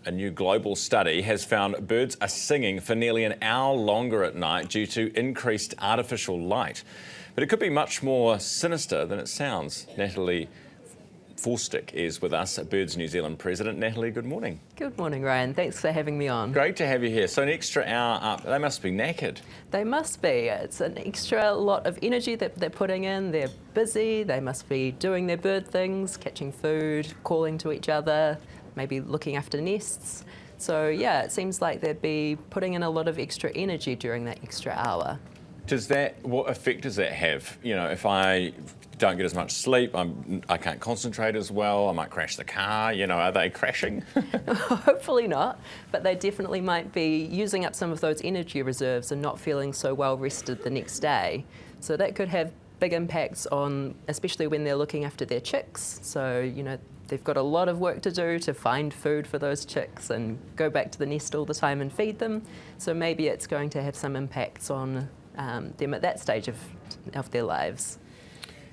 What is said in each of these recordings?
A new global study has found birds are singing for nearly an hour longer at night due to increased artificial light. But it could be much more sinister than it sounds. Natalie Forsdick is with us, Birds New Zealand president. Natalie, good morning. Good morning, Ryan. Thanks for having me on. Great to have you here. So an extra hour up, they must be knackered. They must be. It's an extra lot of energy that they're putting in. They're busy. They must be doing their bird things, catching food, calling to each other, maybe looking after nests. So yeah, it seems like they'd be putting in a lot of extra energy during that extra hour. What effect does that have? You know, if I don't get as much sleep, I can't concentrate as well, I might crash the car, you know, are they crashing? Hopefully not, but they definitely might be using up some of those energy reserves and not feeling so well rested the next day. So that could have big impacts on, especially when they're looking after their chicks. So, you know, they've got a lot of work to do to find food for those chicks and go back to the nest all the time and feed them. So maybe it's going to have some impacts on them at that stage of their lives.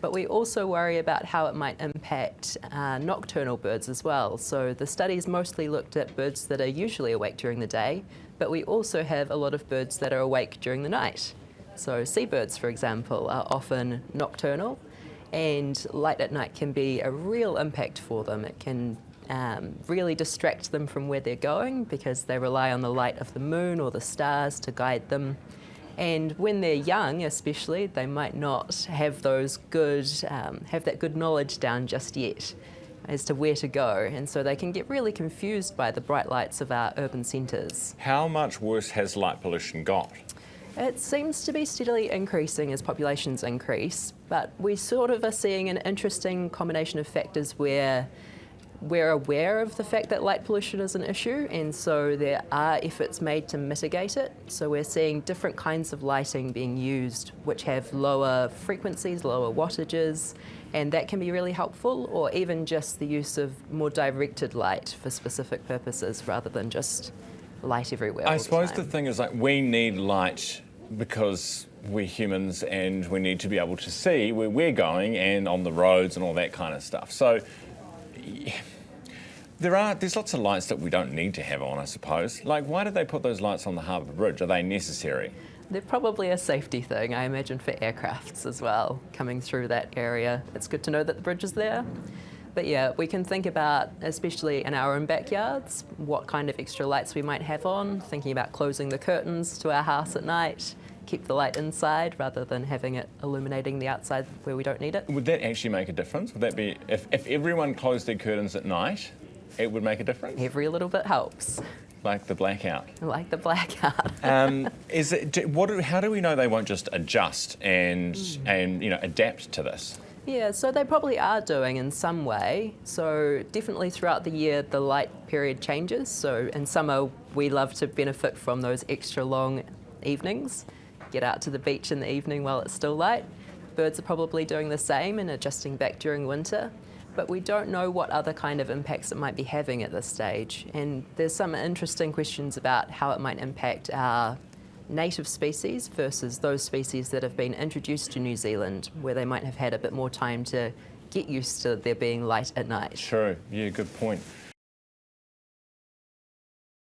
But we also worry about how it might impact nocturnal birds as well. So the studies mostly looked at birds that are usually awake during the day, but we also have a lot of birds that are awake during the night. So seabirds, for example, are often nocturnal, and light at night can be a real impact for them. It can really distract them from where they're going because they rely on the light of the moon or the stars to guide them. And when they're young, especially, they might not have those have that good knowledge down just yet as to where to go, and so they can get really confused by the bright lights of our urban centres. How much worse has light pollution got? It seems to be steadily increasing as populations increase, but we sort of are seeing an interesting combination of factors where we're aware of the fact that light pollution is an issue, and so there are efforts made to mitigate it. So we're seeing different kinds of lighting being used which have lower frequencies, lower wattages, and that can be really helpful, or even just the use of more directed light for specific purposes rather than just light everywhere all I suppose the the time. thing is, like, we need light because we're humans and we need to be able to see where we're going and on the roads and all that kind of stuff. So there's lots of lights that we don't need to have on, I suppose. Like, why did they put those lights on the harbour bridge? Are they necessary? They're probably a safety thing, I imagine, for aircrafts as well, coming through that area. It's good to know that the bridge is there. But yeah, we can think about, especially in our own backyards, what kind of extra lights we might have on, thinking about closing the curtains to our house at night, keep the light inside rather than having it illuminating the outside where we don't need it. Would that actually make a difference? Would that be, if everyone closed their curtains at night, it would make a difference? Every little bit helps. Like the blackout? Like the blackout. How do we know they won't just adjust and adapt to this? Yeah, so they probably are doing in some way. So definitely throughout the year, the light period changes. So in summer, we love to benefit from those extra long evenings. Get out to the beach in the evening while it's still light. Birds are probably doing the same and adjusting back during winter. But we don't know what other kind of impacts it might be having at this stage. And there's some interesting questions about how it might impact our native species versus those species that have been introduced to New Zealand, where they might have had a bit more time to get used to there being light at night. True, yeah, good point.